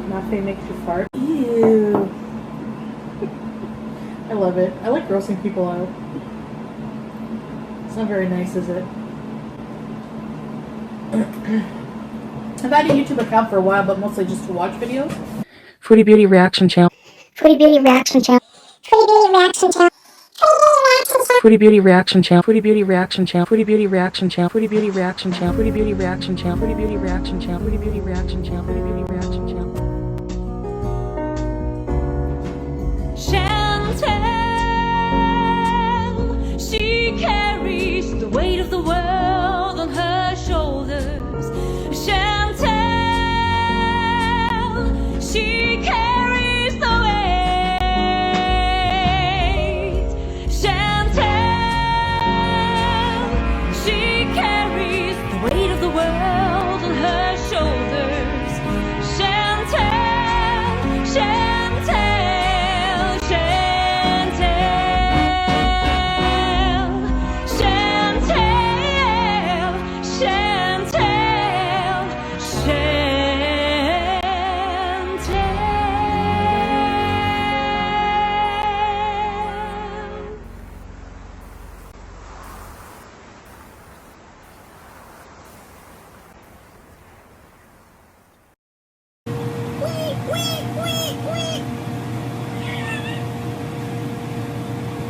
Nothing makes you fart. Ew. I love it. I like grossing people out. It's not very nice, is it? I've had a YouTube account for a while, but mostly just to watch videos. Foodie Beauty reaction channel. Foodie Beauty reaction channel. Foodie Beauty reaction channel. Foodie Beauty reaction channel. Foodie Beauty reaction channel. Foodie Beauty reaction channel. Foodie Beauty reaction channel. Foodie Beauty reaction channel. Foodie Beauty reaction channel. Foodie Beauty reaction channel. Foodie Beauty reaction channel. Chantal, she carries the weight of the world on her shoulders. Chantal, she carries the weight. Chantal, she carries the weight of the world on her shoulders. Chantal, Chantal,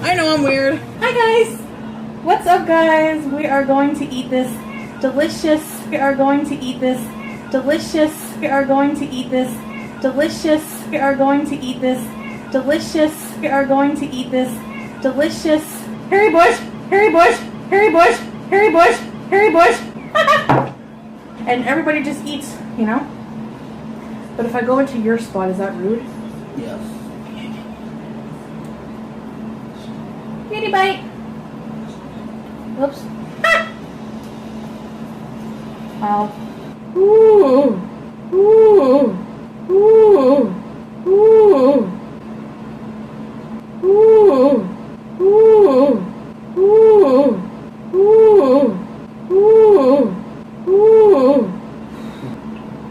I know I'm weird. Hi guys. What's up guys? We are going to eat this delicious. We are going to eat this delicious. We are going to eat this delicious. We are going to eat this delicious. We are going to eat this delicious. Harry Bush, Harry Bush, Harry Bush, Harry Bush, Harry Bush. And everybody just eats, you know? But if I go into your spot, is that rude? Yes. Beauty bite. Oops. Wow. Ooh. Ooh. Ooh. Ooh. Ooh. Ooh. Ooh. Ooh. Ooh. Ooh.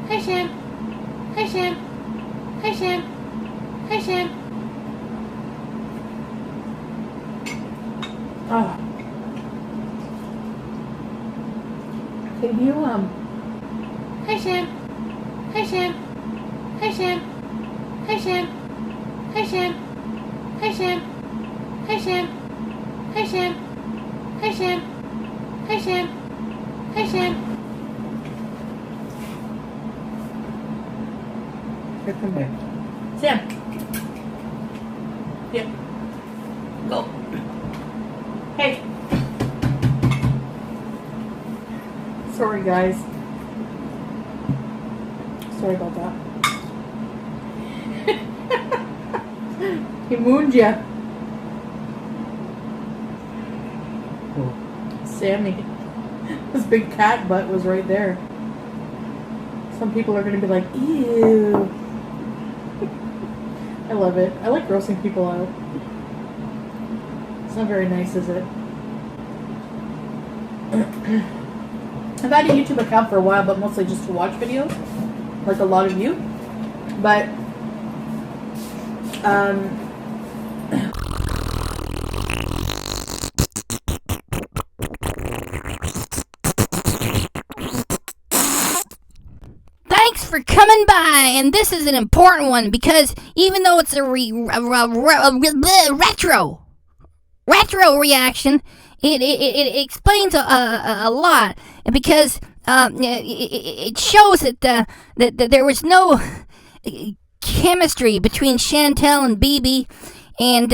Hi Sam. Hi Sam. Hi Sam. Hi Sam. Oh. Can you Hi Sam. Hi Sam. Hi Sam. Hi Sam. Hi Sam. Hi Sam. Hi Sam. Hi Sam. Hi Sam. Hi Sam. Hi Sam. Here, come back. Sam. Yep. Go. Hey. Sorry guys. Sorry about that. He mooned ya. Oh. Sammy. His big cat butt was right there. Some people are going to be like, ew. I love it. I like grossing people out. It's not very nice, is it? I've had a YouTube account for a while, but mostly just to watch videos, like a lot of you. But, Thanks for coming by, and this is an important one because even though it's a retro reaction, it explains a lot, because it shows that there was no chemistry between Chantal and Bibi, and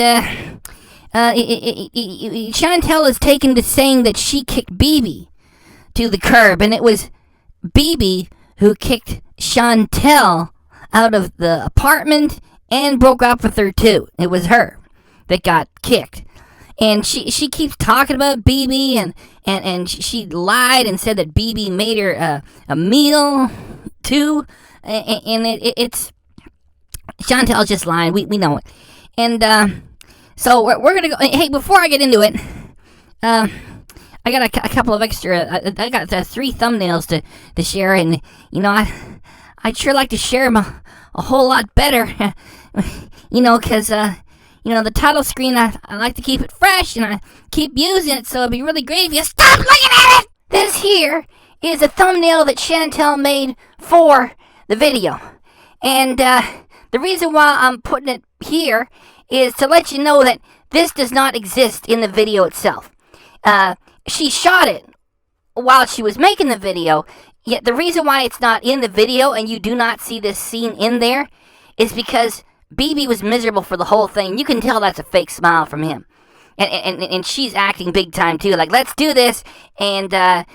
Chantal is taken to saying that she kicked Bibi to the curb, and it was Bibi who kicked Chantal out of the apartment and broke up with her too. It was her that got kicked. And she keeps talking about Bibi, and she lied and said that Bibi made her a meal too, and it's Chantal's just lying. We know it. And so we're gonna go. Hey, before I get into it, I got a couple of extra. I got 3 thumbnails to share, and you know I'd sure like to share them a whole lot better. Because, the title screen, I like to keep it fresh, and I keep using it, so it'd be really great if you stop looking at it! This here is a thumbnail that Chantal made for the video. And the reason why I'm putting it here is to let you know that this does not exist in the video itself. She shot it while she was making the video, yet the reason why it's not in the video and you do not see this scene in there is because Bibi was miserable for the whole thing. You can tell that's a fake smile from him. And she's acting big time too, like, let's do this. And the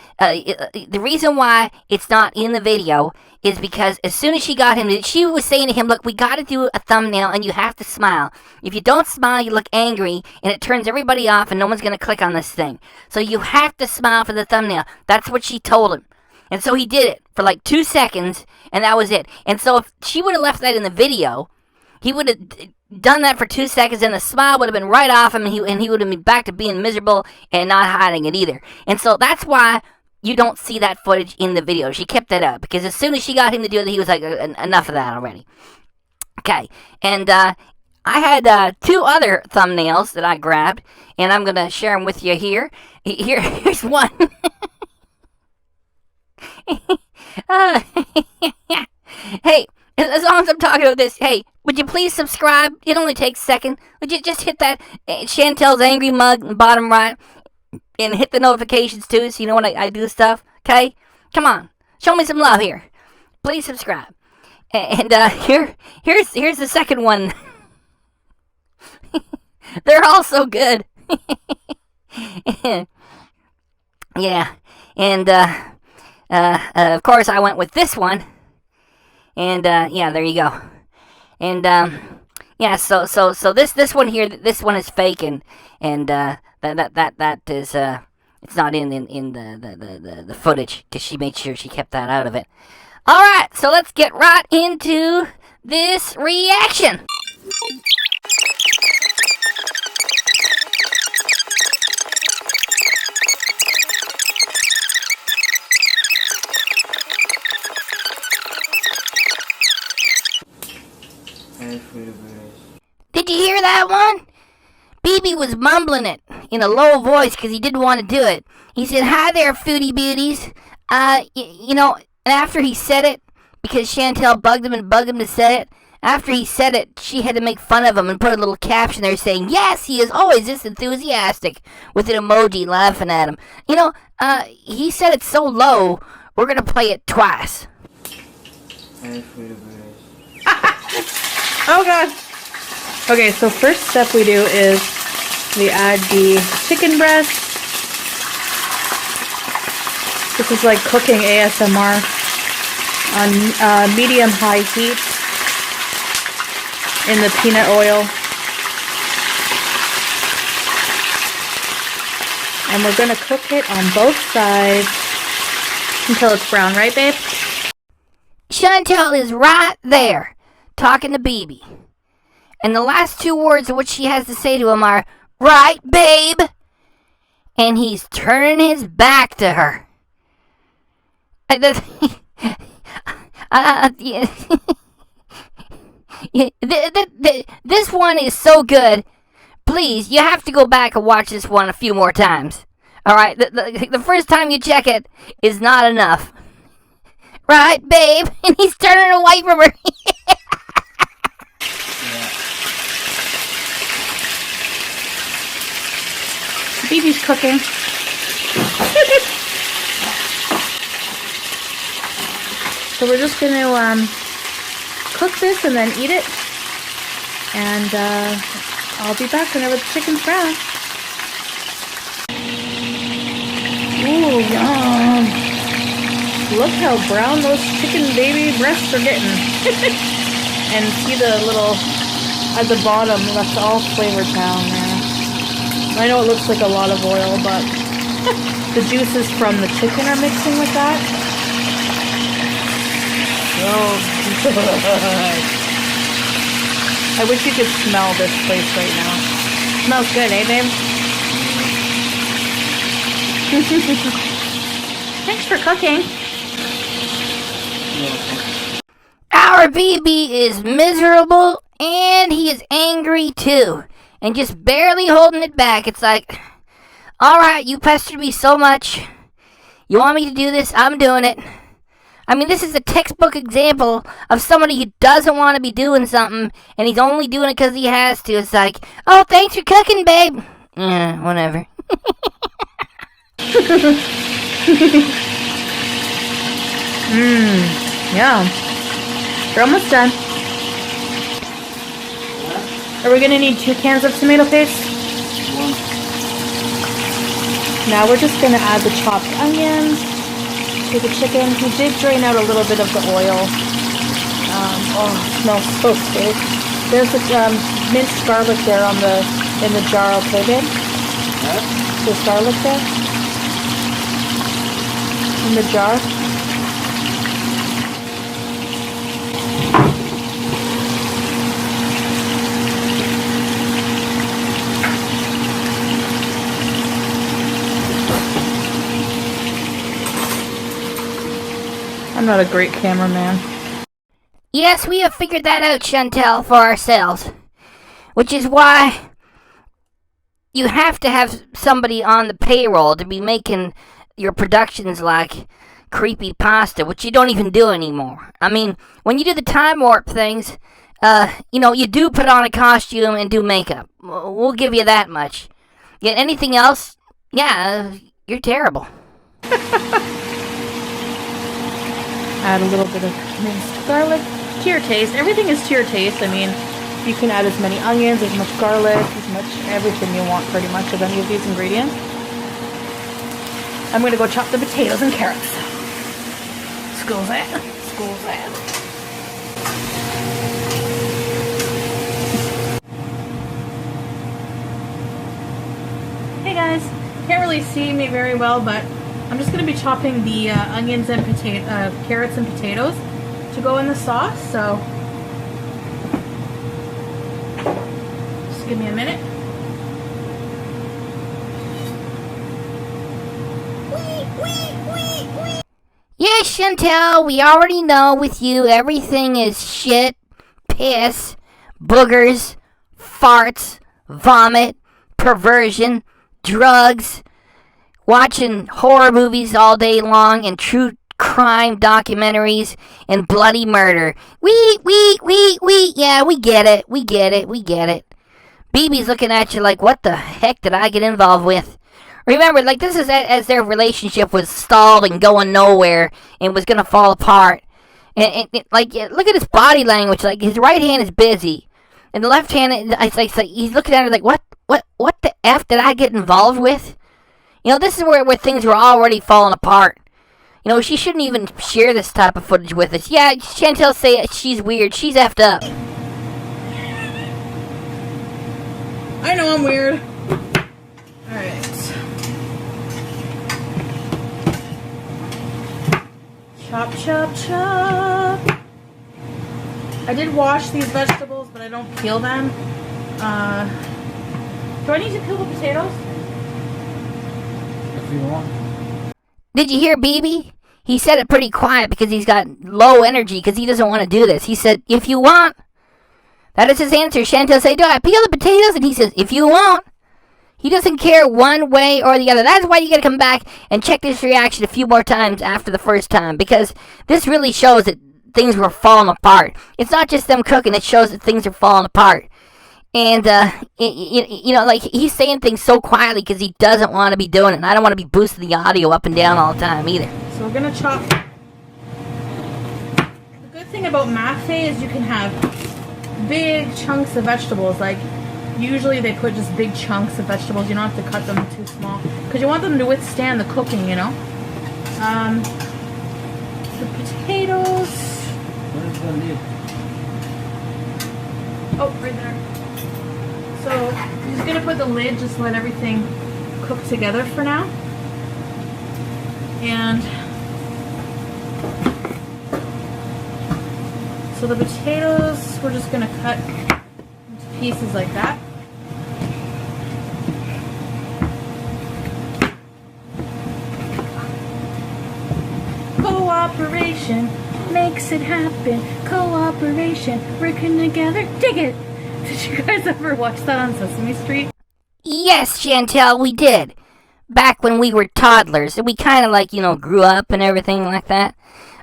reason why it's not in the video is because as soon as she got him, she was saying to him, look, we got to do a thumbnail and you have to smile. If you don't smile, you look angry and it turns everybody off and no one's going to click on this thing. So you have to smile for the thumbnail. That's what she told him. And so he did it for like 2 seconds and that was it. And so if she would have left that in the video, he would have done that for 2 seconds and the smile would have been right off him and he would have been back to being miserable and not hiding it either. And so that's why you don't see that footage in the video. She kept that up because as soon as she got him to do it, he was like, enough of that already. Okay, and I had 2 other thumbnails that I grabbed, and I'm going to share them with you here. Here's one. Hey, as long as I'm talking about this, hey, would you please subscribe? It only takes a second. Would you just hit that Chantel's angry mug in the bottom right and hit the notifications too so you know when I do stuff, okay? Come on, show me some love here. Please subscribe. And here's the second one. They're all so good. Yeah, and of course I went with this one. And yeah, there you go. And yeah, so this one here, this one is fake, and that is it's not in the footage because she made sure she kept that out of it. All right, so let's get right into this reaction. Did you hear that one? Bibi was mumbling it in a low voice because he didn't want to do it. He said, "Hi there, Foodie Beauties." And after he said it, because Chantal bugged him to say it, after he said it, she had to make fun of him and put a little caption there saying, "Yes, he is always this enthusiastic," with an emoji laughing at him. He said it so low, we're going to play it twice. Oh god. Okay, so first step we do is we add the chicken breast. This is like cooking ASMR on medium-high heat in the peanut oil. And we're going to cook it on both sides until it's brown, right, babe? Chantal is right there, talking to Bibi. And the last 2 words of what she has to say to him are, "Right, babe?" And he's turning his back to her. This one is so good. Please, you have to go back and watch this one a few more times. Alright, the first time you check it is not enough. Right, babe? And he's turning away from her. Bibi's cooking. So we're just going to cook this and then eat it. And I'll be back whenever the chicken's brown. Ooh, yum. Look how brown those chicken baby breasts are getting. And see the little, at the bottom, that's all flavored down there. I know it looks like a lot of oil, but the juices from the chicken are mixing with that. Oh, I wish you could smell this place right now. Smells good, eh, babe? Thanks for cooking. Our BB is miserable and he is angry too. And just barely holding it back. It's like, alright, you pestered me so much. You want me to do this? I'm doing it. I mean, this is a textbook example of somebody who doesn't want to be doing something and he's only doing it because he has to. It's like, oh, thanks for cooking, babe. Yeah, whatever. Yeah. We're almost done. Are we gonna need 2 cans of tomato paste? Now we're just gonna add the chopped onions to the chicken. We did drain out a little bit of the oil. Oh, it smells so good. There's the minced garlic there in the jar, okay, babe? There's garlic there in the jar. I'm not a great cameraman. Yes, we have figured that out, Chantal, for ourselves. Which is why you have to have somebody on the payroll to be making your productions like creepy pasta, which you don't even do anymore. I mean, when you do the time warp things, you do put on a costume and do makeup. We'll give you that much. Yet anything else, you're terrible. Add a little bit of minced garlic to your taste. Everything is to your taste. I mean, you can add as many onions, as much garlic, as much everything you want pretty much of any of these ingredients. I'm going to go chop the potatoes and carrots. School's that. School's that. Hey guys, can't really see me very well, but I'm just going to be chopping the onions and carrots and potatoes to go in the sauce, so just give me a minute. Yes, Chantal, we already know with you everything is shit, piss, boogers, farts, vomit, perversion, drugs, watching horror movies all day long and true crime documentaries and bloody murder. Yeah, we get it. Bibi's looking at you like, what the heck did I get involved with? Remember, like, this is as their relationship was stalled and going nowhere and was gonna fall apart. And look at his body language. Like, his right hand is busy, and the left hand, it's like he's looking at her like, what the F did I get involved with? This is where things were already falling apart. She shouldn't even share this type of footage with us. Yeah, Chantal say she's weird. She's effed up. I know I'm weird. Alright. Chop, chop, chop. I did wash these vegetables, but I don't peel them. Do I need to peel the potatoes? If you want. Did you hear Bibi? He said it pretty quiet because he's got low energy because he doesn't want to do this. He said, if you want. That is his answer. Chantal said, do I peel the potatoes? And he says, if you want. He doesn't care one way or the other. That's why you gotta come back and check this reaction a few more times after the first time, because this really shows that things were falling apart. It's not just them cooking, it shows that things are falling apart. And, like, he's saying things so quietly because he doesn't want to be doing it. And I don't want to be boosting the audio up and down all the time either. So we're gonna chop. The good thing about mafe is you can have big chunks of vegetables. Like, usually they put just big chunks of vegetables. You don't have to cut them too small because you want them to withstand the cooking, The potatoes. Where's the lid? Oh, right there. So I'm just gonna put the lid, just let everything cook together for now. And so the potatoes, we're just gonna cut into pieces like that. Cooperation. makes it happen. Cooperation, working together, dig it. Did you guys ever watch that on Sesame Street? Yes, Chantal, we did. Back when we were toddlers, and we kind of like, grew up and everything like that.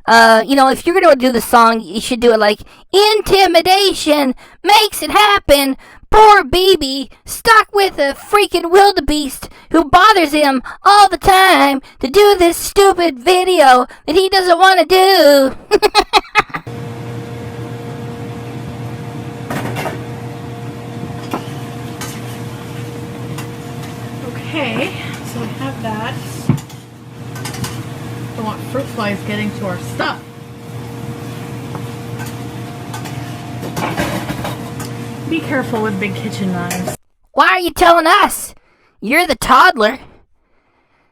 If you're gonna do the song, you should do it like, intimidation makes it happen. Poor Bibi, stuck with a freaking wildebeest who bothers him all the time to do this stupid video that he doesn't want to do. Okay, so we have that. Don't want fruit flies getting to our stuff. Be careful with big kitchen knives. Why are you telling us? You're the toddler.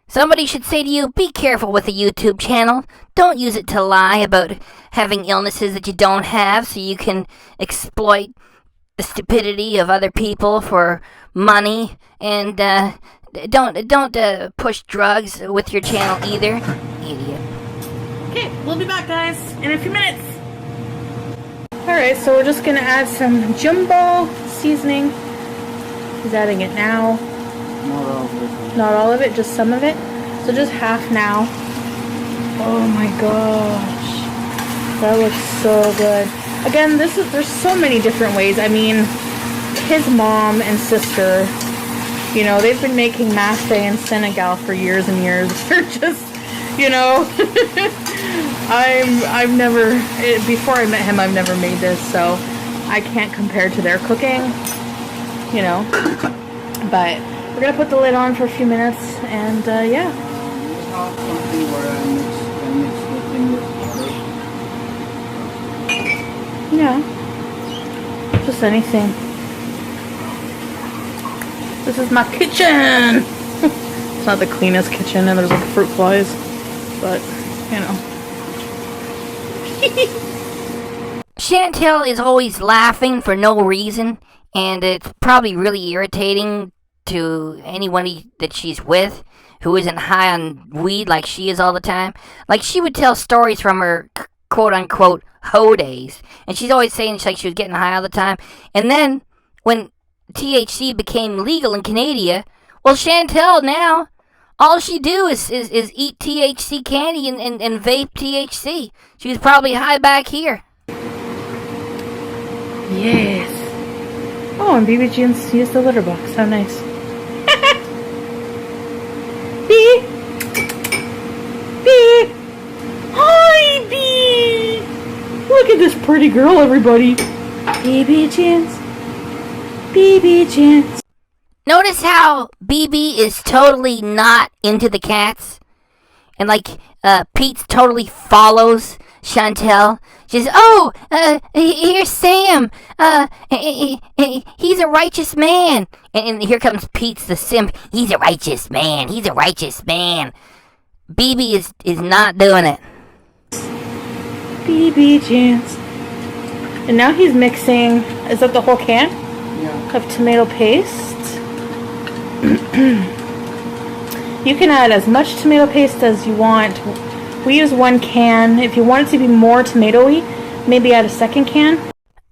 Somebody should say to you, be careful with a YouTube channel. Don't use it to lie about having illnesses that you don't have so you can exploit the stupidity of other people for money. And don't push drugs with your channel either. Idiot. Okay, we'll be back, guys, in a few minutes. Alright, so we're just going to add some jumbo seasoning. He's adding it now. Not all of it. Not all of it, just some of it. So just half now. Oh my gosh. That looks so good. Again, there's so many different ways. I mean, his mom and sister, they've been making mafe in Senegal for years and years. They're just, I've never, before I met him, I've never made this, so I can't compare to their cooking, but we're gonna put the lid on for a few minutes, and yeah. Something where I mix the thing with butter. Yeah, just anything. This is my kitchen. It's not the cleanest kitchen, and there's like fruit flies, but Chantal is always laughing for no reason, and it's probably really irritating to anyone that she's with who isn't high on weed like she is all the time. Like, she would tell stories from her quote-unquote hoe days, and she's always saying she was getting high all the time. And then, when THC became legal in Canada, well, Chantal now, all she do is eat THC candy and vape THC. She was probably high back here. Yes. Oh, and Bibi Jeans used the litter box. How nice. Bee! Bee! Hi, Bee! Look at this pretty girl, everybody. Bibi Jeans. Bibi Jeans. Notice how Bibi is totally not into the cats? And Pete totally follows Chantal. She's, here's Sam. He's a righteous man. And here comes Pete's the simp. He's a righteous man. He's a righteous man. Bibi is not doing it. Bibi Jeans. And now he's mixing, is that the whole can? Yeah. Of tomato paste. You can add as much tomato paste as you want. We use 1 can. If you want it to be more tomatoey, maybe add a 2nd can.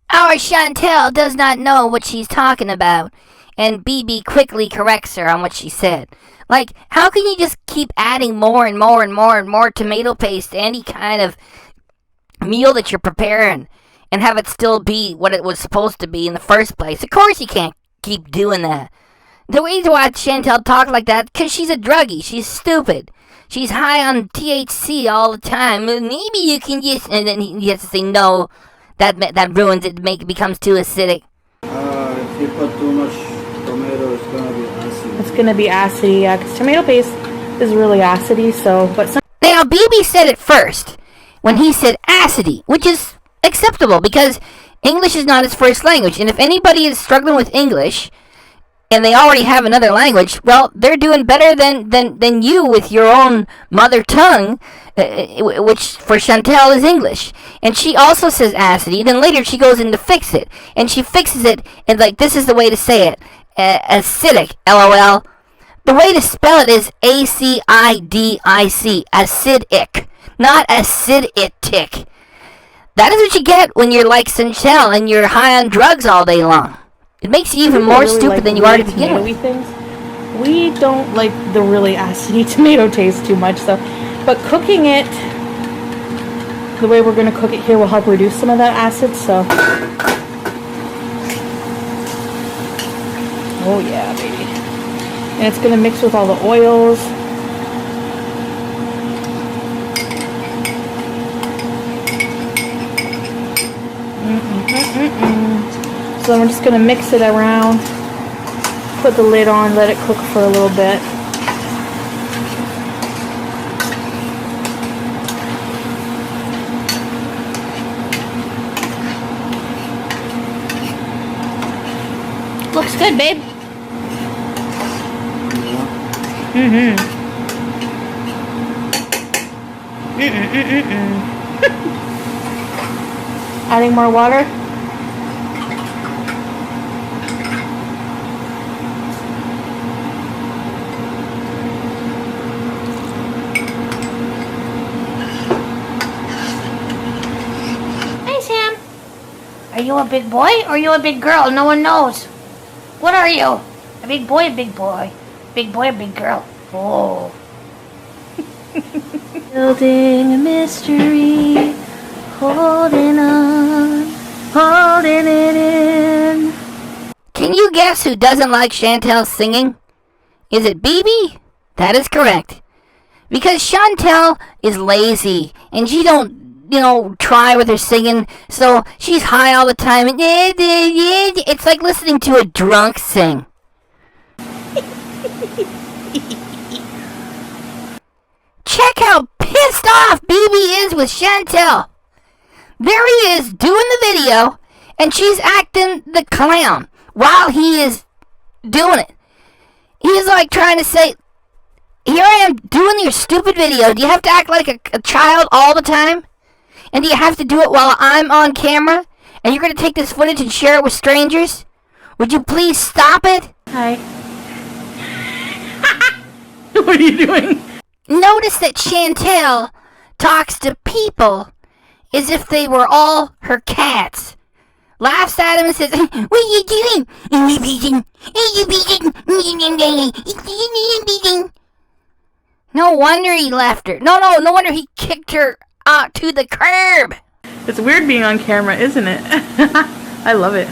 Our Chantal does not know what she's talking about, and Bibi quickly corrects her on what she said. Like, how can you just keep adding more and more and more and more tomato paste to any kind of meal that you're preparing and have it still be what it was supposed to be in the first place? Of course you can't keep doing that. The reason why Chantal talk like that, because she's a druggie. She's stupid. She's high on THC all the time. Maybe you can just... And then he has to say, no, that ruins it, it becomes too acidic. If you put too much tomato, it's going to be acid. It's going to be acidy, yeah, because tomato paste is really acidy, so... Now, Bibi said it first, when he said acidy, which is acceptable, because English is not his first language, and if anybody is struggling with English... and they already have another language, well, they're doing better than you with your own mother tongue, which for Chantal is English. And she also says acidy, then later she goes in to fix it. And she fixes it, and this is the way to say it. Acidic, LOL. The way to spell it is ACIDIC, acidic, not acidic. That is what you get when you're like Chantal and you're high on drugs all day long. It makes you even more stupid than you are to begin with. Things. We don't like the really acidy tomato taste too much, so. But cooking it the way we're going to cook it here will help reduce some of that acid, so. Oh yeah, baby. And it's going to mix with all the oils. So I'm just going to mix it around, put the lid on, let it cook for a little bit. Looks good, babe. Adding more water. Are you a big boy or are you a big girl? No one knows. What are you? A big boy, a big boy. Big boy, a big girl. Oh. Building a mystery, holding on, holding it in. Can you guess who doesn't like Chantal singing? Is it Bibi? That is correct. Because Chantal is lazy and she don't try with her singing, so she's high all the time, and it's like listening to a drunk sing. Check how pissed off Bibi is with Chantal. There he is doing the video, and she's acting the clown while he is doing it. He's like trying to say, here I am doing your stupid video. Do you have to act like a child all the time? And do you have to do it while I'm on camera? And you're going to take this footage and share it with strangers? Would you please stop it? Hi. What are you doing? Notice that Chantal talks to people as if they were all her cats. Laughs at him and says, what are you doing? Are you beating? No wonder he left her. No wonder he kicked her out to the curb. It's weird being on camera, isn't it? I love it.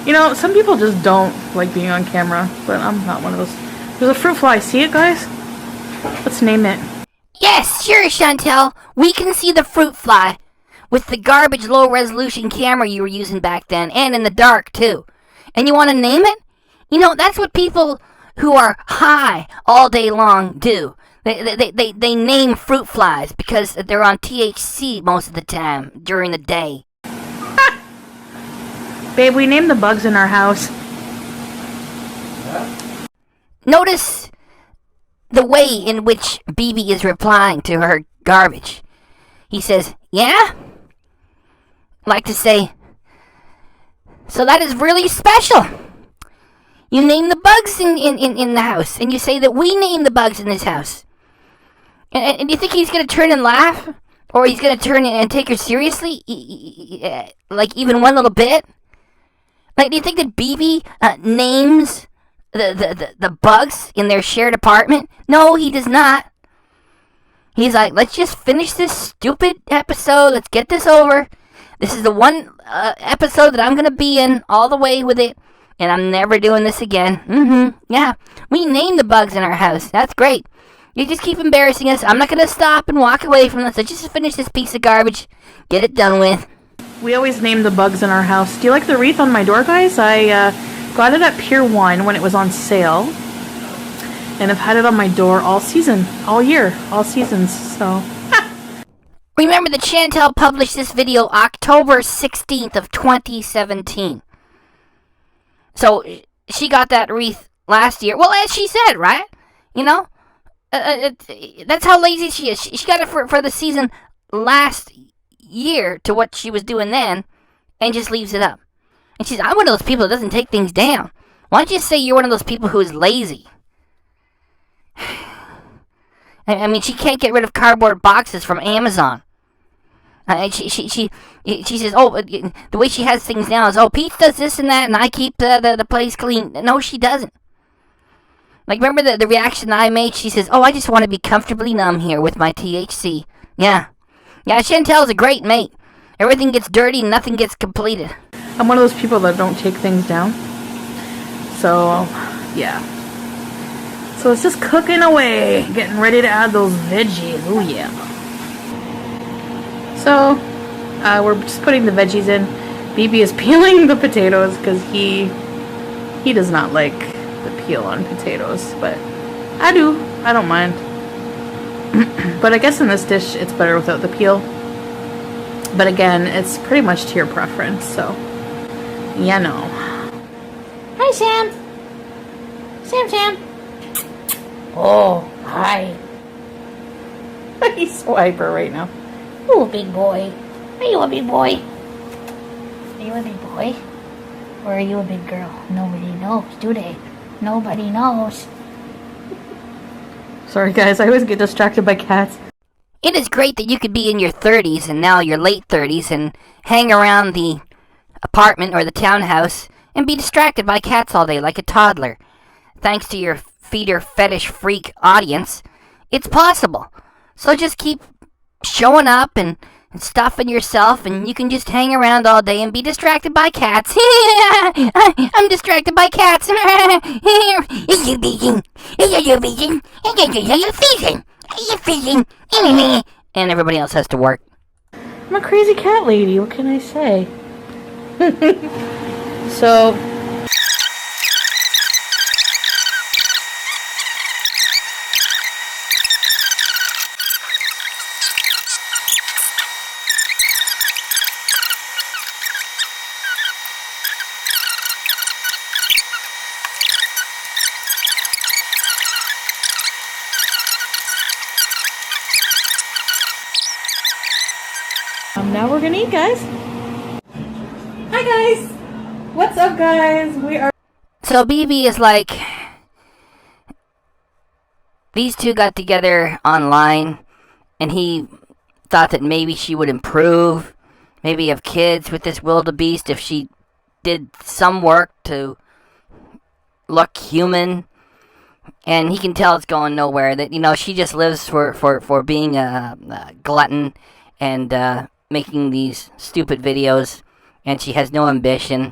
You know, some people just don't like being on camera, but I'm not one of those. There's a fruit fly. See it, guys? Let's name it. Yes, sure, Chantal. We can see the fruit fly with the garbage low-resolution camera you were using back then, and in the dark, too. And you want to name it? You know, that's what people who are high all day long do. They name fruit flies because they're on THC most of the time during the day. Babe, we named the bugs in our house. Notice the way in which Bibi is replying to her garbage. He says, yeah? Like to say, so that is really special. You name the bugs in the house, and you say that we name the bugs in this house. And do you think he's going to turn and laugh? Or he's going to turn and take her seriously? Like even one little bit? Like, do you think that Bibi names the bugs in their shared apartment? No, he does not. He's like, let's just finish this stupid episode. Let's get this over. This is the one episode that I'm going to be in all the way with it. And I'm never doing this again. Yeah, we named the bugs in our house. That's great. You just keep embarrassing us. I'm not going to stop and walk away from this. Let's just finish this piece of garbage. Get it done with. We always name the bugs in our house. Do you like the wreath on my door, guys? I got it at Pier 1 when it was on sale. And I've had it on my door all season. All year. All seasons. So. Remember that Chantal published this video October 16th of 2017. So, she got that wreath last year. Well, as she said, right? You know? That's how lazy she is. She got it for the season last year to what she was doing then, and just leaves it up. And she's, I'm one of those people that doesn't take things down. Why don't you say you're one of those people who is lazy? I mean, she can't get rid of cardboard boxes from Amazon. She says, oh, the way she has things now is, oh, Pete does this and that, and I keep the place clean. No, she doesn't. Like, remember the reaction I made? She says, oh, I just want to be comfortably numb here with my THC. Yeah, Chantel's a great mate. Everything gets dirty, nothing gets completed. I'm one of those people that don't take things down. So, yeah. So it's just cooking away, getting ready to add those veggies. Oh yeah. So, we're just putting the veggies in. Bibi is peeling the potatoes because he does not like the peel on potatoes, but I do. I don't mind. But I guess in this dish it's better without the peel. But again, it's pretty much to your preference, so yeah, no. Hi, Sam. Sam. Oh, hi. He's so hyper right now. Oh, big boy. Are you a big boy? Are you a big boy? Or are you a big girl? Nobody knows, do they? Nobody knows. Sorry guys, I always get distracted by cats. It is great that you could be in your 30s and now your late 30s and hang around the apartment or the townhouse and be distracted by cats all day like a toddler. Thanks to your feeder fetish freak audience, it's possible. So just keep showing up and stuffing yourself, and you can just hang around all day and be distracted by cats. I'm distracted by cats. And everybody else has to work. I'm a crazy cat lady, what can I say? So, now we're gonna eat, guys. Hi guys! What's up, guys? We are... So Bibi is like, these two got together online, and he thought that maybe she would improve, maybe have kids with this wildebeest if she did some work to look human. And he can tell it's going nowhere, that, you know, she just lives for being a glutton and making these stupid videos, and she has no ambition.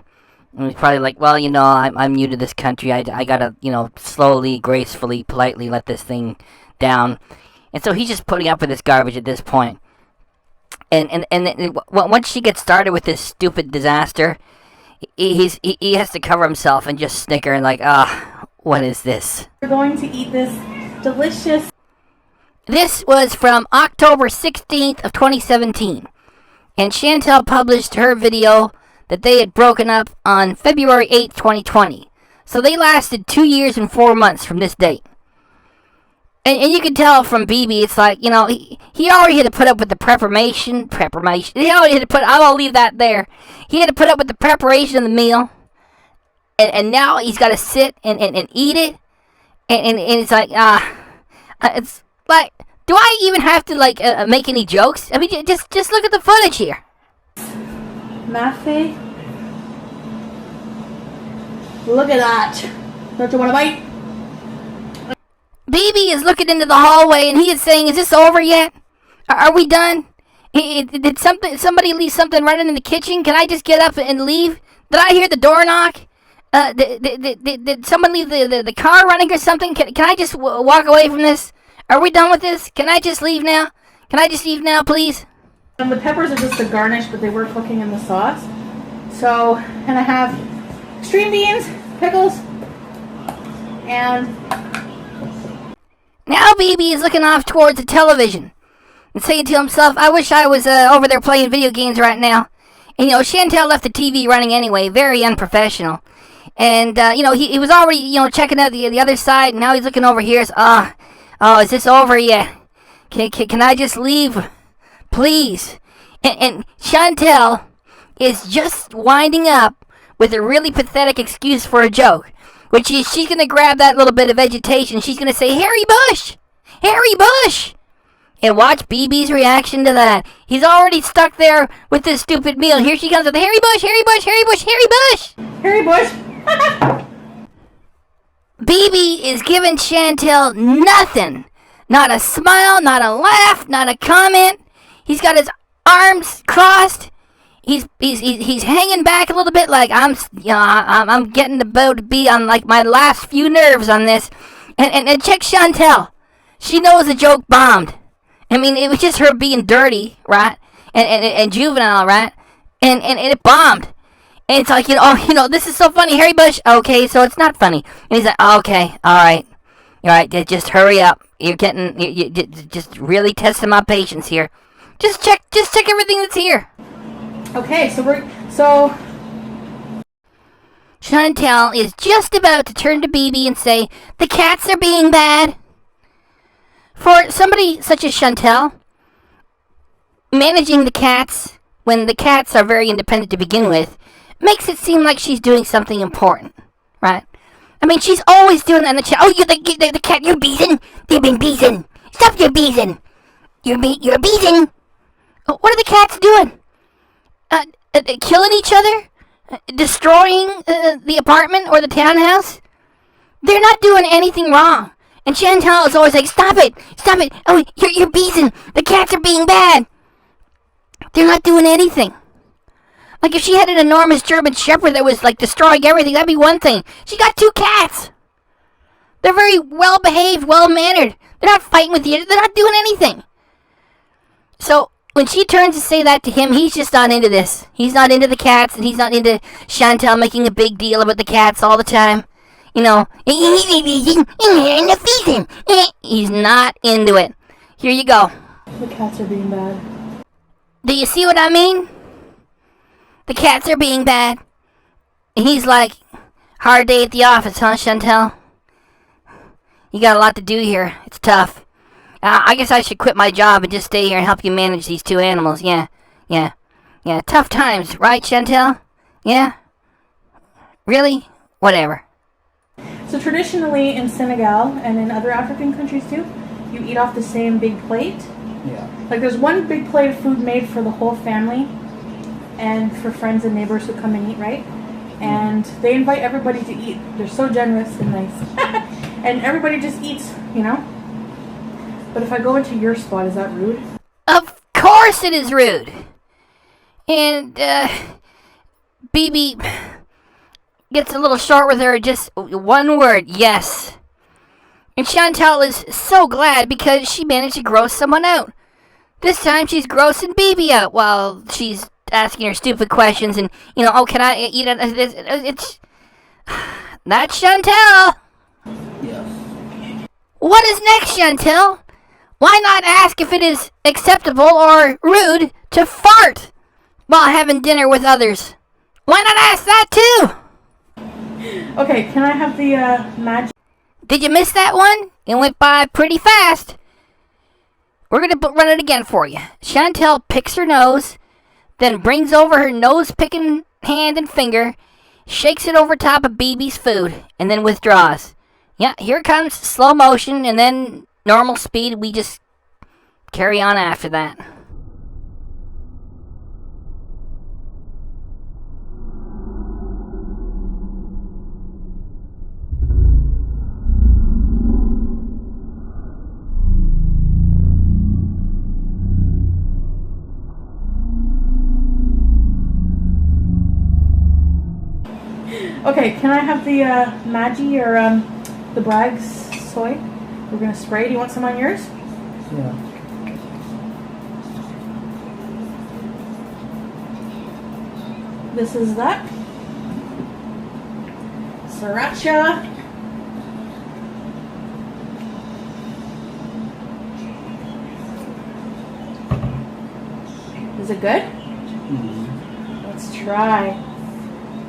And he's probably like, well, you know, I'm new to this country. I gotta, you know, slowly, gracefully, politely let this thing down. And so he's just putting up with this garbage at this point. And once she gets started with this stupid disaster, he has to cover himself and just snicker and like, what is this? We're going to eat this delicious... This was from October 16th of 2017. And Chantal published her video that they had broken up on February 8th, 2020. So they lasted 2 years and 4 months from this date. And you can tell from Bibi, it's like, you know, he already had to put up with the preparation. He already had to put, I'll leave that there. He had to put up with the preparation of the meal. And now he's got to sit and eat it. And it's like, it's like, do I even have to, like, make any jokes? I mean, just look at the footage here. Mafe. Look at that. Don't you want to bite? Bibi is looking into the hallway and he is saying, is this over yet? Are we done? Did somebody leave something running in the kitchen? Can I just get up and leave? Did I hear the door knock? Did someone leave the car running or something? Can I just walk away from this? Are we done with this? Can I just leave now? Can I just leave now, please? And the peppers are just a garnish, but they were cooking in the sauce. So, and I have string beans, pickles, and... Now Bibi is looking off towards the television and saying to himself, I wish I was over there playing video games right now. And, you know, Chantal left the TV running anyway, very unprofessional. And, you know, he was already, you know, checking out the other side, and now he's looking over here. Oh, is this over yet? Can I just leave? Please. And Chantal is just winding up with a really pathetic excuse for a joke, which is she's going to grab that little bit of vegetation. She's going to say, Harry Bush! Harry Bush! And watch Bibi's reaction to that. He's already stuck there with this stupid meal. Here she comes with the Harry Bush, Harry Bush, Harry Bush, Harry Bush. Harry Bush. Bibi is giving Chantal nothing. Not a smile, not a laugh, not a comment. He's got his arms crossed. He's hanging back a little bit, like I'm getting about to be on like my last few nerves on this. And check Chantal. She knows the joke bombed. I mean, it was just her being dirty, right? And juvenile, right? And it bombed. And it's like, this is so funny, Harry Bush. Okay, so it's not funny. And he's like, okay, all right, just hurry up. You're you just really testing my patience here. Just check everything that's here. Okay, so Chantal is just about to turn to Bibi and say, the cats are being bad. For somebody such as Chantal, managing the cats, when the cats are very independent to begin with, makes it seem like she's doing something important, right? I mean, she's always doing that in the chat. Oh, the cat, you're beezing. They've been beezing. Stop your beezing. You're beezing. What are the cats doing? Killing each other? Destroying the apartment or the townhouse? They're not doing anything wrong. And Chantal is always like, stop it. Oh, you're beezing. The cats are being bad. They're not doing anything. Like, if she had an enormous German Shepherd that was, like, destroying everything, that'd be one thing. She got 2 cats. They're very well-behaved, well-mannered. They're not fighting with you. They're not doing anything. So, when she turns to say that to him, he's just not into this. He's not into the cats, and he's not into Chantal making a big deal about the cats all the time. He's not into it. Here you go. the cats are being bad. Do you see what I mean? The cats are being bad. And he's like, hard day at the office, huh, Chantal? You got a lot to do here. It's tough. I guess I should quit my job and just stay here and help you manage these 2 animals. Yeah. Tough times, right, Chantal? Yeah? Really? Whatever. So traditionally in Senegal and in other African countries too, you eat off the same big plate. Yeah. Like there's one big plate of food made for the whole family and for friends and neighbors who come and eat, right? And they invite everybody to eat. They're so generous and nice. And everybody just eats, you know? But if I go into your spot, is that rude? Of course it is rude. And, Bibi gets a little short with her, just one word, yes. And Chantal is so glad because she managed to gross someone out. This time she's grossing Bibi out while she's asking her stupid questions and, oh, can I eat it? It's... That's Chantal. Yes. What is next, Chantal? Why not ask if it is acceptable or rude to fart while having dinner with others? Why not ask that too? Okay, can I have the magic? Did you miss that one? It went by pretty fast. We're going to run it again for you. Chantal picks her nose, then brings over her nose-picking hand and finger, shakes it over top of Bibi's food, and then withdraws. Yeah, here comes slow motion, and then normal speed. We just carry on after that. Okay, can I have the Maggi or the Bragg's soy? We're gonna spray. Do you want some on yours? Yeah. This is that. Sriracha. Is it good? Mm-hmm. Let's try.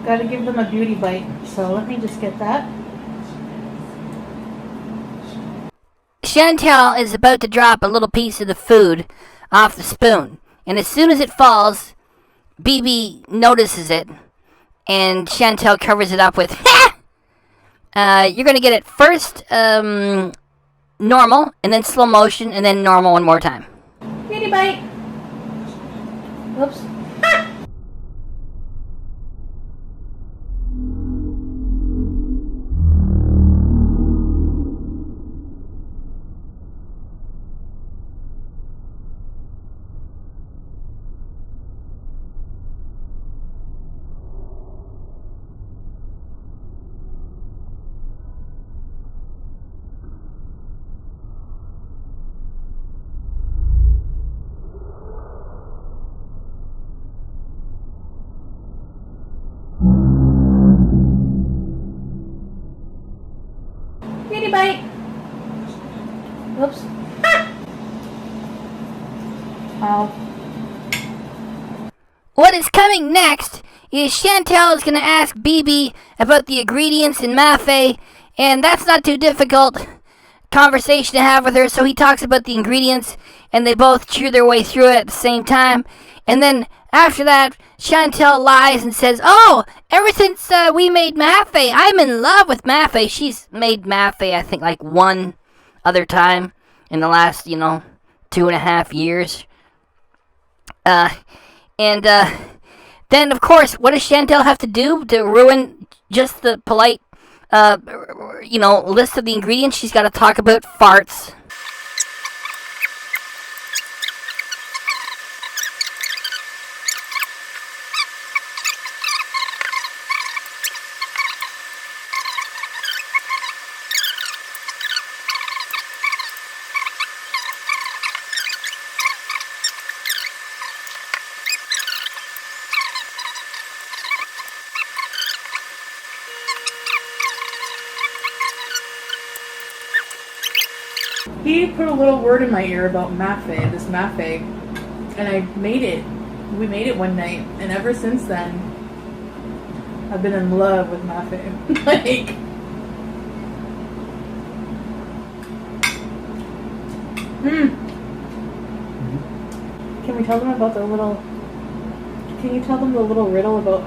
Gotta give them a beauty bite. So let me just get that. Chantal is about to drop a little piece of the food off the spoon. And as soon as it falls, Bibi notices it. And Chantal covers it up with, ha! You're going to get it first. normal, and then slow motion, and then normal one more time. Kitty bite. Oops. Kitty bite. Oops. Ow. What is coming next is Chantal is going to ask Bibi about the ingredients in mafe, and that's not too difficult conversation to have with her, so he talks about the ingredients, and they both chew their way through it at the same time, and then after that, Chantal lies and says, oh, ever since we made mafe, I'm in love with mafe. She's made mafe, I think, like one other time in the last, 2.5 years. And then, of course, what does Chantal have to do to ruin just the polite, list of the ingredients? She's got to talk about farts. He put a little word in my ear about this mafe, and I made it. We made it one night, and ever since then, I've been in love with mafe. Like, Can we tell them about the little? Can you tell them the little riddle about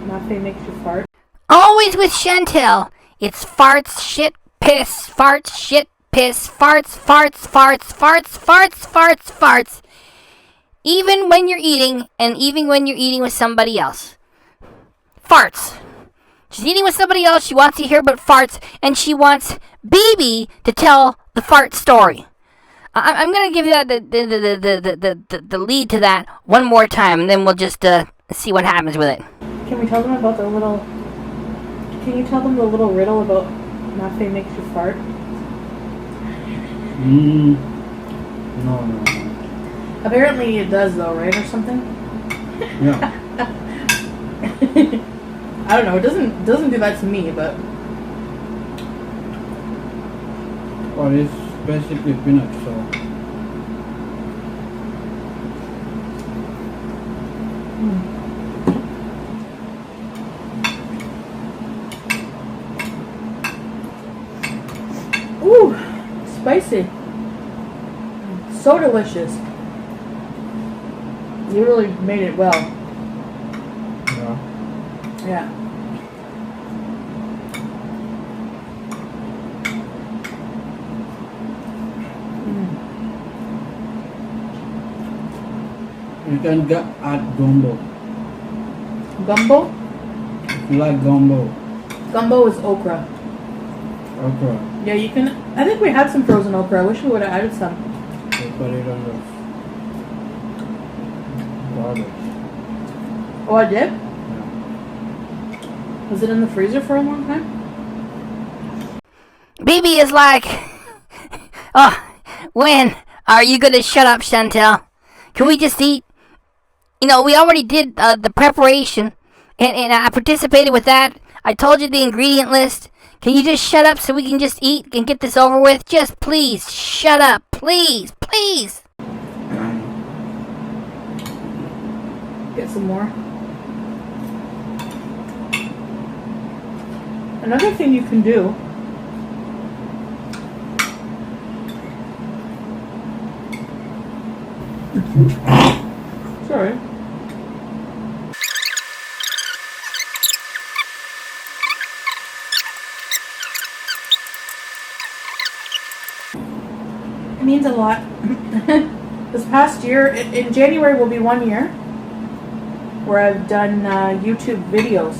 mafe makes you fart? Always with Chantal, it's farts, shit, piss, farts, shit, piss, farts, farts, farts, farts, farts, farts, farts. Even when you're eating, and even when you're eating with somebody else. Farts. She's eating with somebody else, she wants to hear about farts, and she wants Bibi to tell the fart story. I'm gonna give you that the lead to that one more time, and then we'll just see what happens with it. Can we tell them about the little? Can you tell them the little riddle about mafe makes you fart? No. Apparently it does though, right, or something? Yeah. I don't know. It doesn't do that to me, but Well, it's basically peanut, so. ooh, spicy. So delicious. You really made it well. Yeah. Yeah. You can add gumbo. Gumbo? If you like gumbo. Gumbo is okra. Okra. Yeah, you can. I think we had some frozen okra. I wish we would have added some. You put it on the garbage. Oh, I did? Yeah. Was it in the freezer for a long time? Bibi is like, oh, when are you gonna shut up, Chantal? Can we just eat? We already did the preparation, and I participated with that. I told you the ingredient list. Can you just shut up so we can just eat and get this over with? Just please, shut up. Please, please. Get some more. Another thing you can do sorry. means a lot. This past year, in January will be 1 year where I've done YouTube videos.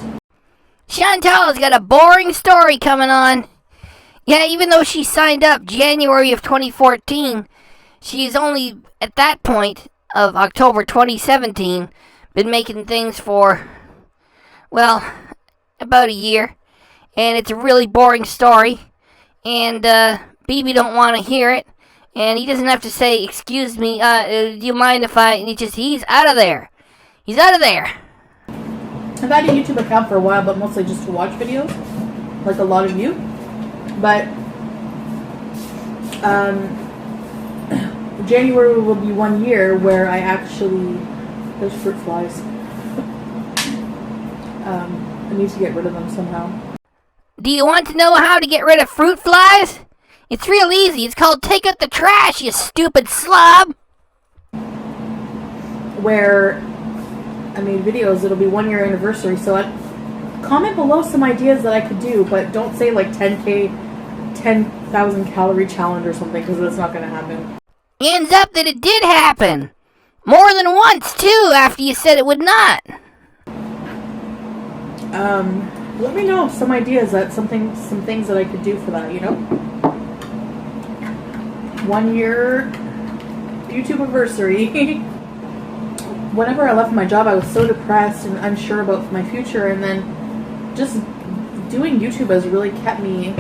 Chantal's got a boring story coming on. Yeah, even though she signed up January of 2014, she's only, at that point of October 2017, been making things for, well, about a year. And it's a really boring story. And Bibi don't want to hear it. And he doesn't have to say, excuse me, do you mind if I... he's out of there. He's out of there. I've had a YouTube account for a while, but mostly just to watch videos, like a lot of you. But January will be 1 year where I actually... There's fruit flies. I need to get rid of them somehow. Do you want to know how to get rid of fruit flies? It's real easy. It's called take out the trash, you stupid slob. Where I made videos, it'll be 1 year anniversary, so comment below some ideas that I could do, but don't say like 10,000 calorie challenge or something, because that's not going to happen. Ends up that it did happen. More than once, too, after you said it would not. Let me know some ideas, some things that I could do for that, you know? 1 year YouTube anniversary. Whenever I left my job, I was so depressed and unsure about my future, and then just doing YouTube has really kept me,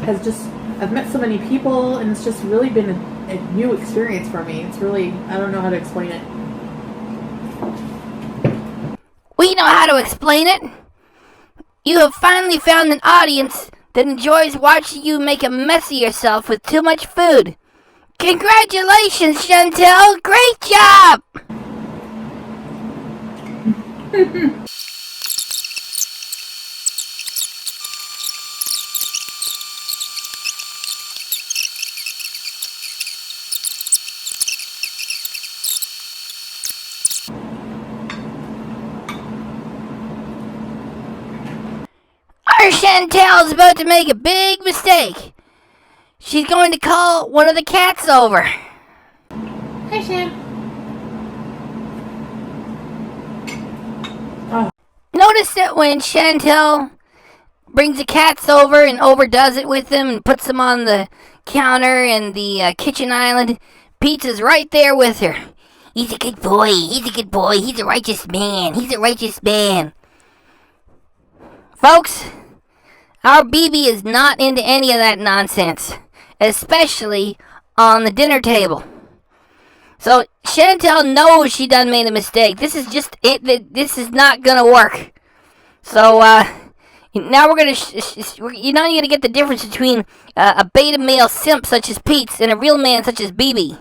I've met so many people, and it's just really been a new experience for me. It's really, I don't know how to explain it. We know how to explain it. You have finally found an audience that enjoys watching you make a mess of yourself with too much food. Congratulations, Chantal! Great job! Our Chantal's about to make a big mistake. She's going to call one of the cats over. Hi, Sam. Notice that when Chantal brings the cats over and overdoes it with them and puts them on the counter and the kitchen island, Pizza's right there with her. He's a good boy. He's a good boy. He's a righteous man. He's a righteous man. Folks, our Bibi is not into any of that nonsense, especially on the dinner table. So Chantal knows she done made a mistake. This is just it. This is not gonna work. So now we're gonna you gotta get the difference between a beta male simp such as Pete's and a real man such as Bibi.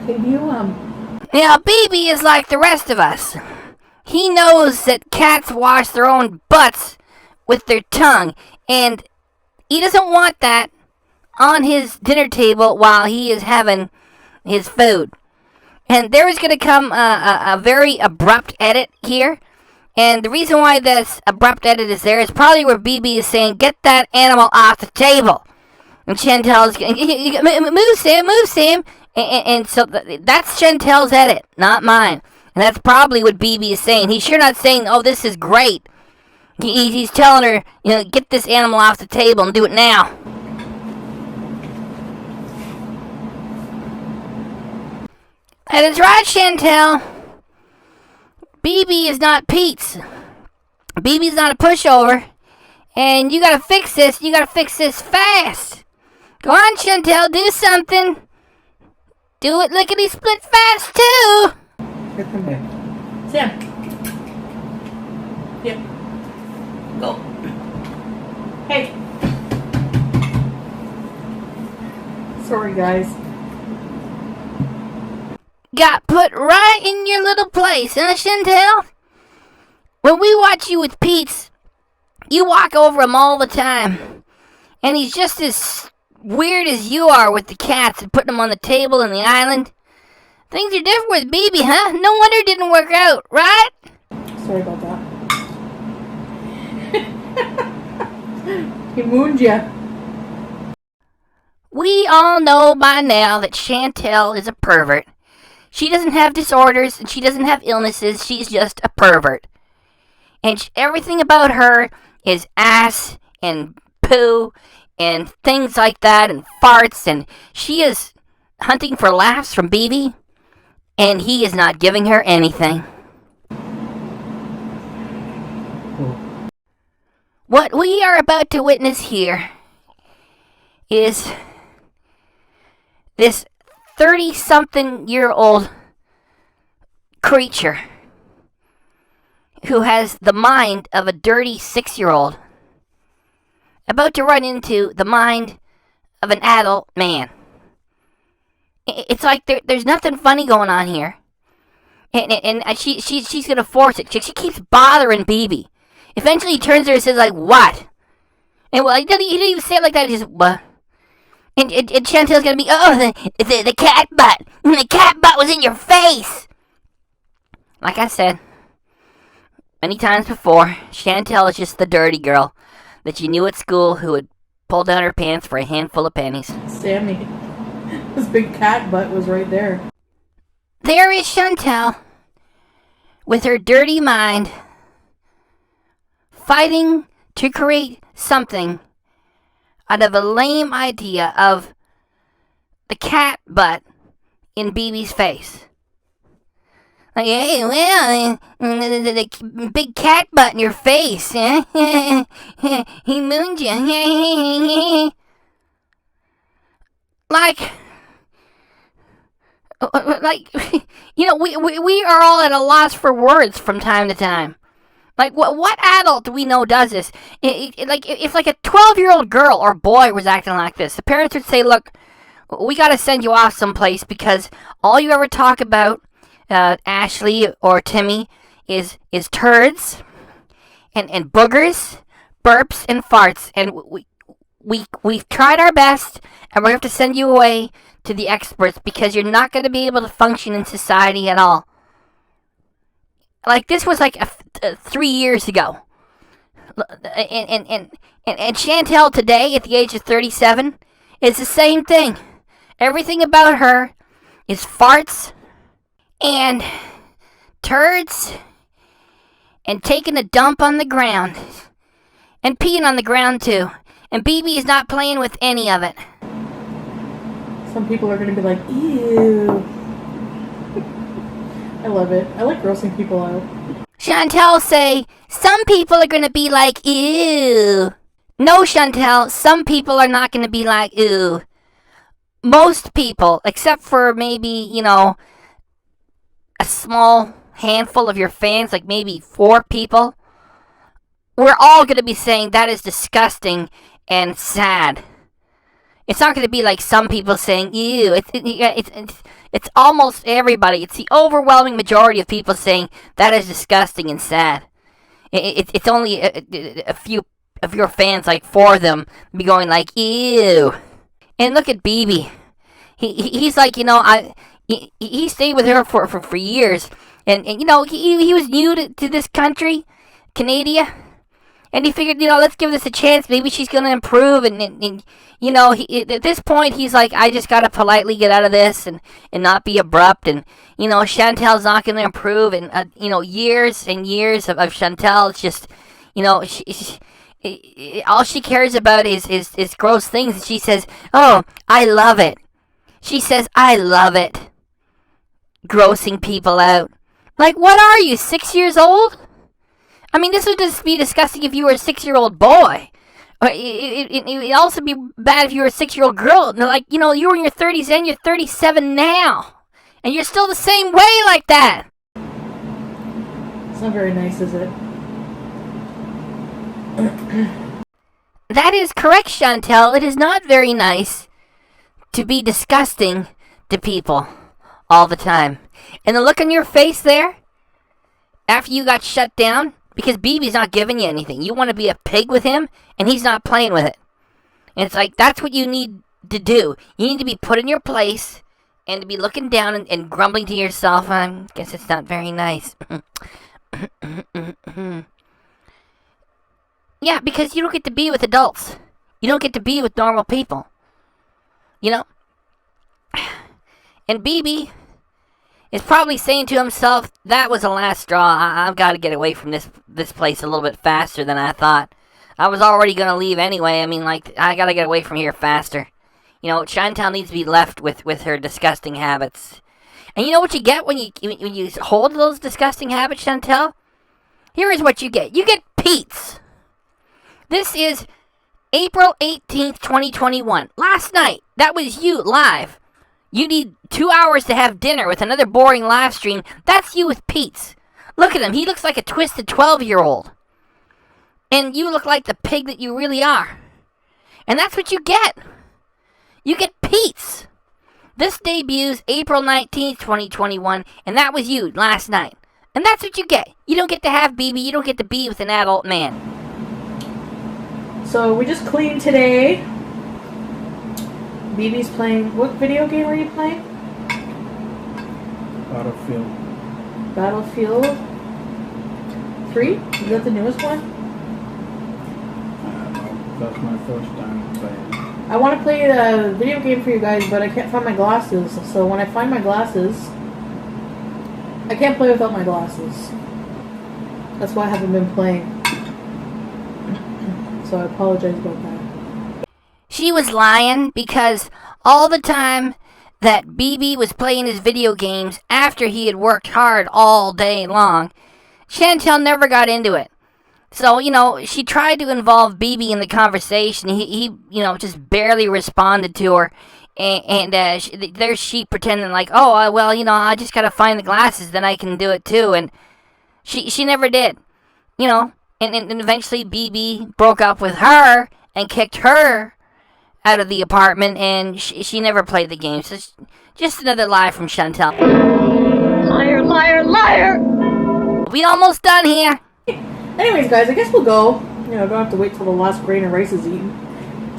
Hey, do you Now Bibi is like the rest of us. He knows that cats wash their own butts with their tongue, and he doesn't want that on his dinner table while he is having his food. And there is going to come a very abrupt edit here. And the reason why this abrupt edit is there is probably where Bibi is saying, get that animal off the table. And Chantal's going, move Sam. And so that's Chantal's edit, not mine. And that's probably what Bibi is saying. He's sure not saying, oh, this is great. He's telling her, get this animal off the table and do it now. That is right, Chantal. Bibi is not Pete's. Bibi's not a pushover. And you gotta fix this. You gotta fix this fast. Go on, Chantal, do something. Do it lickety-split fast, too. Here, come here. Sam. Yep. Go. Hey. Sorry, guys. Got put right in your little place, huh, Chantal? When we watch you with Pete's, you walk over him all the time. And he's just as weird as you are with the cats and putting them on the table and the island. Things are different with Bibi, huh? No wonder it didn't work out, right? Sorry about that. He mooned ya. We all know by now that Chantal is a pervert. She doesn't have disorders and she doesn't have illnesses. She's just a pervert. And everything about her is ass and poo and things like that and farts. And she is hunting for laughs from Bibi. And he is not giving her anything. What we are about to witness here is this 30-something-year-old creature who has the mind of a dirty 6-year-old about to run into the mind of an adult man. It's like there's nothing funny going on here. And she's going to force it. She keeps bothering Bibi. Eventually he turns to her and says, like, what? And well, he didn't even say it like that. He just, what? And Chantal's going to be, oh, the cat butt. The cat butt was in your face. Like I said many times before, Chantal is just the dirty girl that you knew at school who would pull down her pants for a handful of pennies. Sammy, this big cat butt was right there. There is Chantal with her dirty mind, fighting to create something out of a lame idea of the cat butt in Bibi's face. Like, hey, well, the big cat butt in your face, eh? He mooned you. Like, you know, we are all at a loss for words from time to time. Like, what adult do we know does this? If like a 12-year-old girl or boy was acting like this, the parents would say, look, we got to send you off someplace because all you ever talk about, Ashley or Timmy, is turds and boogers, burps, and farts. And we've tried our best, and we're going to have to send you away to the experts because you're not going to be able to function in society at all. Like, this was like 3 years ago. And Chantal today, at the age of 37, is the same thing. Everything about her is farts and turds and taking a dump on the ground. And peeing on the ground, too. And Bibi is not playing with any of it. Some people are going to be like, ew. I love it. I like grossing people out. Chantal say, some people are going to be like, ew. No, Chantal, some people are not going to be like, ew. Most people, except for maybe, you know, a small handful of your fans, like maybe 4 people, we're all going to be saying that is disgusting and sad. It's not going to be like some people saying, ew. It's almost everybody. It's the overwhelming majority of people saying that is disgusting and sad. It's only a few of your fans, like 4 of them, be going like, ew. And look at Bibi. He's like, you know, he stayed with her for years. And you know, he was new to this country, Canada. And he figured, you know, let's give this a chance. Maybe she's going to improve. And you know, at this point, he's like, I just got to politely get out of this and not be abrupt. And, you know, Chantal's not going to improve. And, you know, years and years of Chantal, it's just, you know, all she cares about is gross things. And she says, oh, I love it. She says, I love it. Grossing people out. Like, what are you, 6 years old? I mean, this would just be disgusting if you were a 6-year-old boy. Or it'd also be bad if you were a 6-year-old girl. Like, you know, you were in your 30s and you're 37 now. And you're still the same way like that. It's not very nice, is it? That is correct, Chantal. It is not very nice to be disgusting to people all the time. And the look on your face there, after you got shut down, because Bibi's not giving you anything. You want to be a pig with him, and he's not playing with it. And it's like, that's what you need to do. You need to be put in your place, and to be looking down and grumbling to yourself, I guess it's not very nice. Yeah, because you don't get to be with adults. You don't get to be with normal people. You know? And Bibi is probably saying to himself, that was the last straw. I've got to get away from this place a little bit faster than I thought. I was already going to leave anyway. I mean, like, I got to get away from here faster. You know, Chantal needs to be left with her disgusting habits. And you know what you get when you hold those disgusting habits, Chantal? Here is what you get. You get Pete's. This is April 18th, 2021. Last night, that was you live. You need 2 hours to have dinner with another boring live stream. That's you with Pete's. Look at him. He looks like a twisted 12-year-old. And you look like the pig that you really are. And that's what you get. You get Pete's. This debuts April 19th, 2021, and that was you last night. And that's what you get. You don't get to have Bibi. You don't get to be with an adult man. So we just cleaned today. Bibi's playing. What video game are you playing? Battlefield 3? Is that the newest one? I don't know. That's my first time playing. I want to play a video game for you guys, but I can't find my glasses. So when I find my glasses, I can't play without my glasses. That's why I haven't been playing. So I apologize about that. She was lying because all the time that Bibi was playing his video games after he had worked hard all day long, Chantal never got into it. So, you know, she tried to involve Bibi in the conversation. He just barely responded to her. And there's she pretending like, oh, well, I just got to find the glasses, then I can do it too. And she never did, And eventually Bibi broke up with her and kicked her out of the apartment. And she never played the game. So just another lie from Chantal. Liar, liar, liar! We almost done here. Anyways, guys, I guess we'll go. Don't have to wait till the last grain of rice is eaten.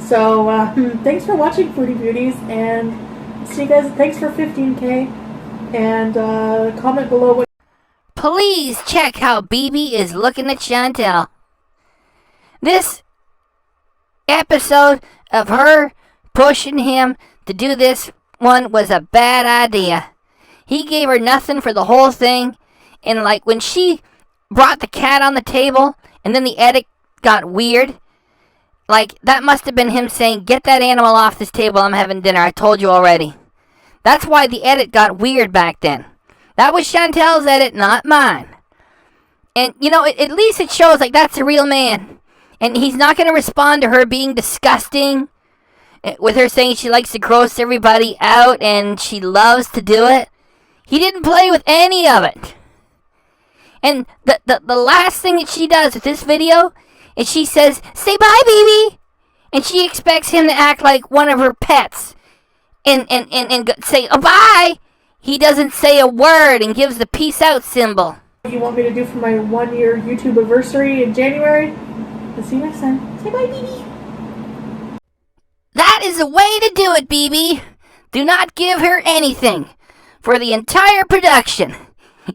So, thanks for watching, Foodie Beauties, and see you guys. Thanks for 15K, and comment below what. Please check how Bibi is looking at Chantal. This episode of her pushing him to do this one was a bad idea. He gave her nothing for the whole thing, and like when she brought the cat on the table, and then the edit got weird. Like, that must have been him saying, get that animal off this table, I'm having dinner, I told you already. That's why the edit got weird back then. That was Chantal's edit, not mine. And, at least it shows, like, that's a real man. And he's not going to respond to her being disgusting, with her saying she likes to gross everybody out, and she loves to do it. He didn't play with any of it. And the last thing that she does with this video is she says, say bye, Bibi. And she expects him to act like one of her pets. And say, oh, bye. He doesn't say a word and gives the peace out symbol. What you want me to do for my 1-year YouTube anniversary in January? I'll see you next time. Say bye, Bibi. That is the way to do it, Bibi. Do not give her anything for the entire production.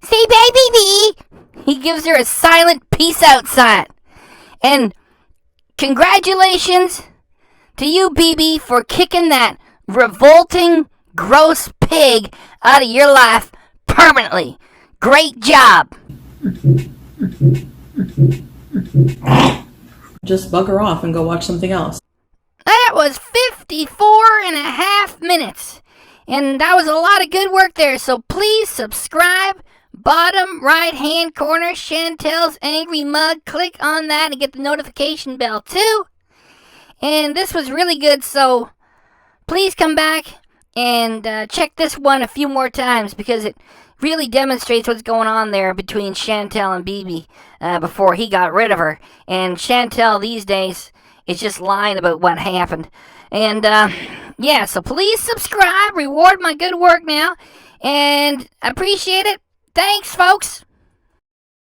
Say bye, Bibi. He gives her a silent peace out sign. And congratulations to you, Bibi, for kicking that revolting, gross pig out of your life permanently. Great job. Just bugger off and go watch something else. That was 54 and a half minutes. And that was a lot of good work there. So please subscribe. Bottom right hand corner, Chantal's Angry Mug. Click on that and get the notification bell too. And this was really good, so please come back and check this one a few more times because it really demonstrates what's going on there between Chantal and Bibi before he got rid of her. And Chantal these days is just lying about what happened. And yeah, so please subscribe, reward my good work now, and appreciate it. Thanks, folks.